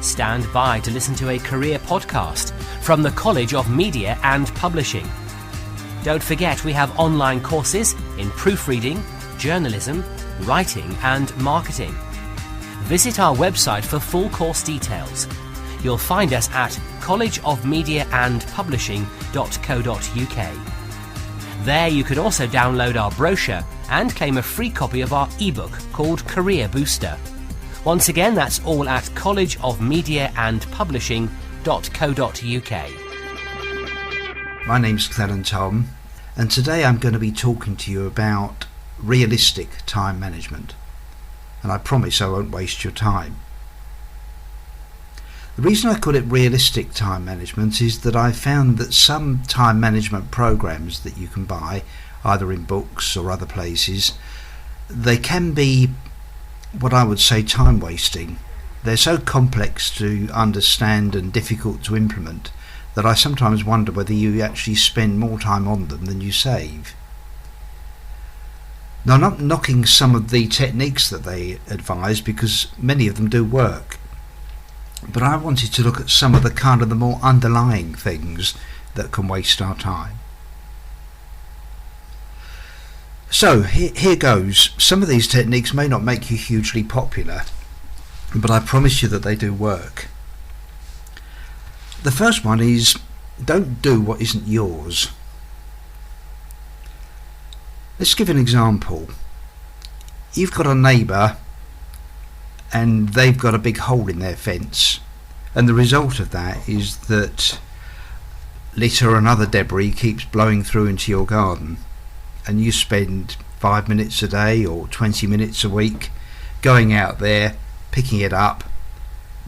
stand by to listen to a career podcast from the College of Media and Publishing. Don't forget we have online courses in proofreading, journalism, writing and marketing. Visit our website for full course details. You'll find us at collegeofmediaandpublishing.co.uk. There you can also download our brochure and claim a free copy of our ebook called Career Booster. Once again, that's all at collegeofmediaandpublishing.co.uk. My name's Clellan Tom, and today I'm going to be talking to you about realistic time management. And I promise I won't waste your time. The reason I call it realistic time management is that I found that some time management programs that you can buy, either in books or other places, they can be what I would say time wasting. They're so complex to understand and difficult to implement that I sometimes wonder whether you actually spend more time on them than you save. Now, I'm not knocking some of the techniques that they advise because many of them do work. But I wanted to look at some of the more underlying things that can waste our time. So here goes. Some of these techniques may not make you hugely popular, but I promise you that they do work. The first one is, don't do what isn't yours. Let's give an example. You've got a neighbour and they've got a big hole in their fence, and the result of that is that litter and other debris keeps blowing through into your garden, and you spend 5 minutes a day or 20 minutes a week going out there, picking it up,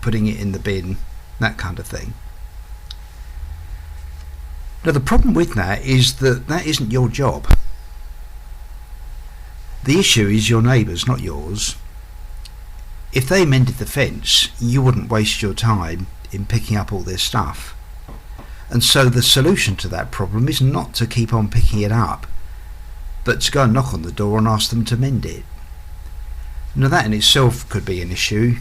putting it in the bin, that kind of thing. Now the problem with that is that that isn't your job. The issue is your neighbour's, not yours. If they mended the fence, you wouldn't waste your time in picking up all their stuff. And so the solution to that problem is not to keep on picking it up, but to go and knock on the door and ask them to mend it. Now that in itself could be an issue.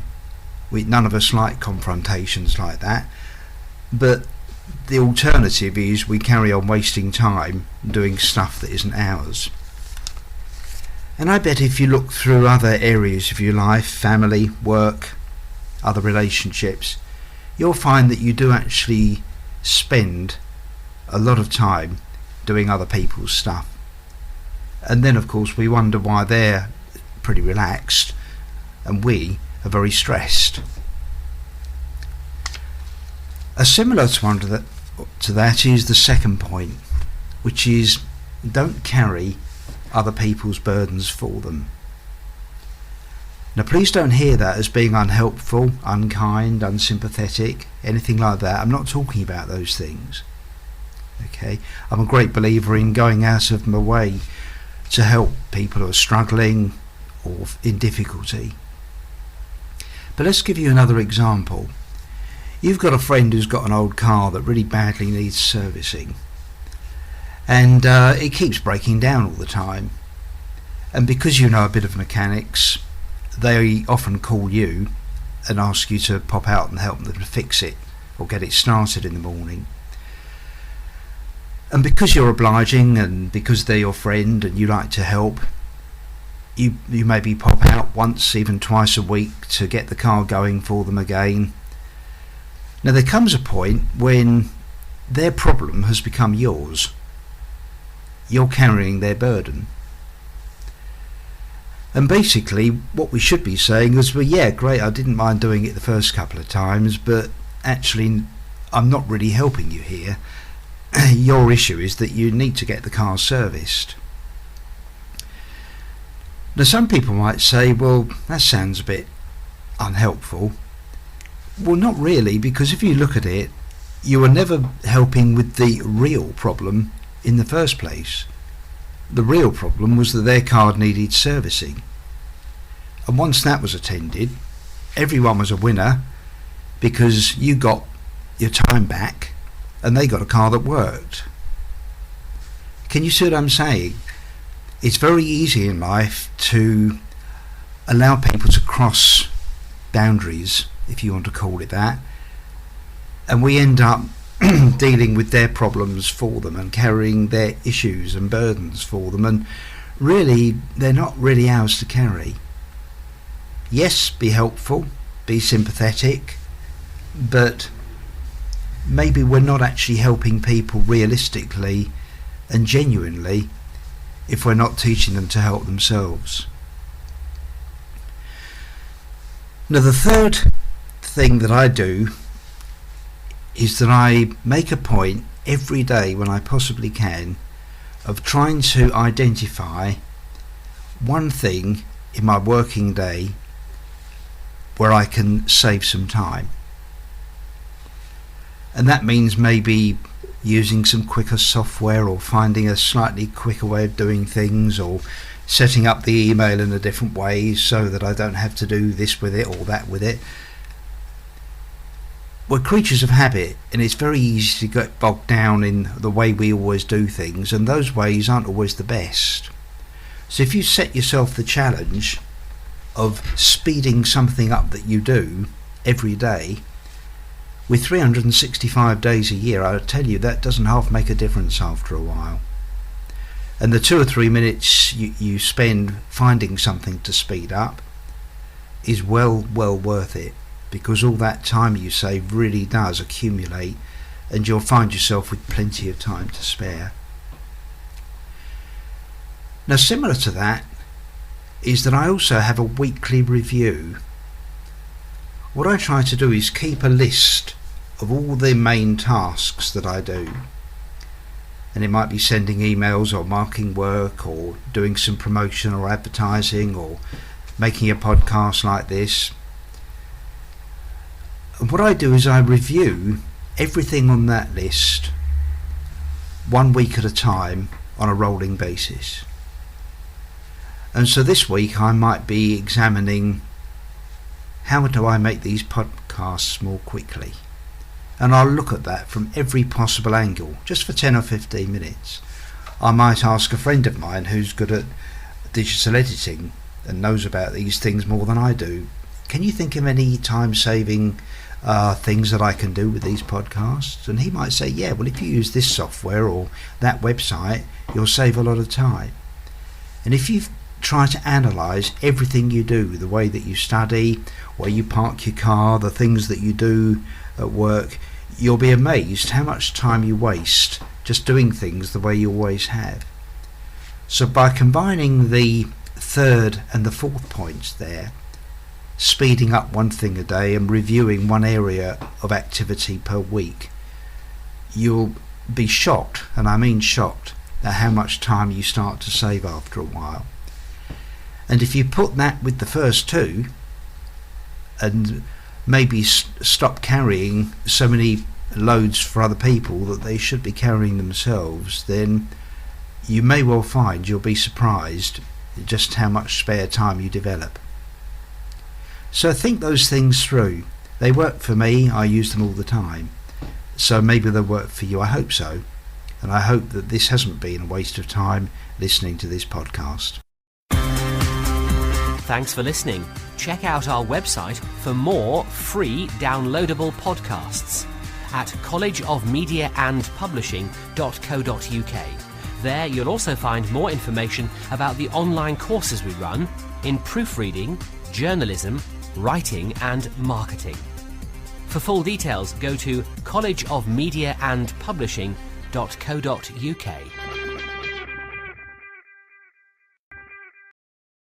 None of us like confrontations like that, but the alternative is we carry on wasting time doing stuff that isn't ours. And I bet if you look through other areas of your life, family, work, other relationships, you'll find that you do actually spend a lot of time doing other people's stuff. And then of course we wonder why they're pretty relaxed and we are very stressed. A similar one to that is the second point, which is don't carry other people's burdens for them. Now please don't hear that as being unhelpful, unkind, unsympathetic, anything like that. I'm not talking about those things. Okay, I'm a great believer in going out of my way to help people who are struggling or in difficulty. But let's give you another example. You've got a friend who's got an old car that really badly needs servicing, and it keeps breaking down all the time, and because you know a bit of mechanics, they often call you and ask you to pop out and help them to fix it or get it started in the morning. And because you're obliging and because they're your friend and you like to help, you maybe pop out once, even twice a week to get the car going for them again. Now there comes a point when their problem has become yours. You're carrying their burden. And basically what we should be saying is, well, yeah, great, I didn't mind doing it the first couple of times, but actually I'm not really helping you here. Your issue is that you need to get the car serviced. Now some people might say, well, that sounds a bit unhelpful. Well, not really, because if you look at it, you are never helping with the real problem in the first place. The real problem was that their car needed servicing, and once that was attended, everyone was a winner because you got your time back and they got a car that worked. Can you see what I'm saying? It's very easy in life to allow people to cross boundaries if you want to call it that, and we end up dealing with their problems for them and carrying their issues and burdens for them, and really they're not really ours to carry. Yes, be helpful, be sympathetic, but maybe we're not actually helping people realistically and genuinely if we're not teaching them to help themselves. Now, the third thing that I do is that I make a point every day when I possibly can of trying to identify one thing in my working day where I can save some time. And that means maybe using some quicker software, or finding a slightly quicker way of doing things, or setting up the email in a different way so that I don't have to do this with it or that with it. We're creatures of habit, and it's very easy to get bogged down in the way we always do things, and those ways aren't always the best. So if you set yourself the challenge of speeding something up that you do every day, with 365 days a year, I'll tell you that doesn't half make a difference after a while. And the 2 or 3 minutes you spend finding something to speed up is well worth it, because all that time you save really does accumulate, and you'll find yourself with plenty of time to spare. Now, similar to that is that I also have a weekly review. What I try to do is keep a list of all the main tasks that I do, and it might be sending emails or marking work or doing some promotion or advertising or making a podcast like this. And what I do is I review everything on that list 1 week at a time on a rolling basis. And so this week I might be examining, how do I make these podcasts more quickly? And I'll look at that from every possible angle, just for 10 or 15 minutes. I might ask a friend of mine who's good at digital editing and knows about these things more than I do, can you think of any time-saving things that I can do with these podcasts? And he might say, yeah, well, if you use this software or that website, you'll save a lot of time. And if you try to analyse everything you do, the way that you study, where you park your car, the things that you do at work, you'll be amazed how much time you waste just doing things the way you always have. So by combining the third and the fourth points there, speeding up one thing a day and reviewing one area of activity per week, you'll be shocked, and I mean shocked, at how much time you start to save after a while. And if you put that with the first two, and maybe stop carrying so many loads for other people that they should be carrying themselves, then you may well find you'll be surprised just how much spare time you develop. So think those things through. They work for me, I use them all the time, so maybe they'll work for you. I hope so, and I hope that this hasn't been a waste of time listening to this podcast. Thanks for listening. Check out our website for more free downloadable podcasts at collegeofmediaandpublishing.co.uk. There you'll also find more information about the online courses we run in proofreading, journalism, writing and marketing. For full details, go to collegeofmediaandpublishing.co.uk.